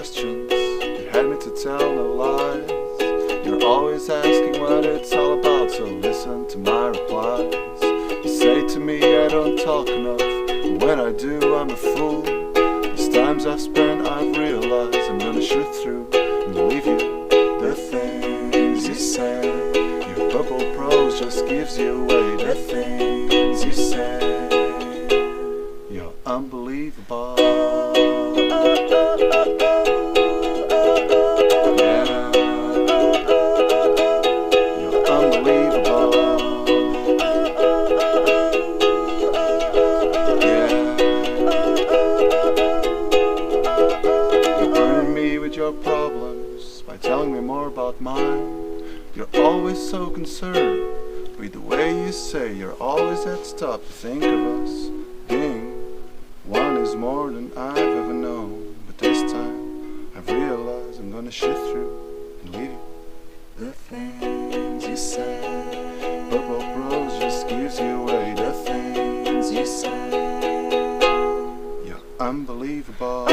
questions, you had me to tell no lies. You're always asking what it's all about, so listen to my replies. You say to me I don't talk enough, but when I do I'm a fool. These times I've spent I've realized I'm gonna shoot through and leave you. The things you say, your purple prose just gives you away. The things you say, you're unbelievable. Yeah, you're unbelievable. Yeah, you're burning me with your problems by telling me more about mine. You're always so concerned with the way you say you're always at stop to think of us being one is more than I've ever known. But this time I've realized I'm gonna shoot through and leave you. The things you say, purple prose just gives you away. The things you say, you're unbelievable.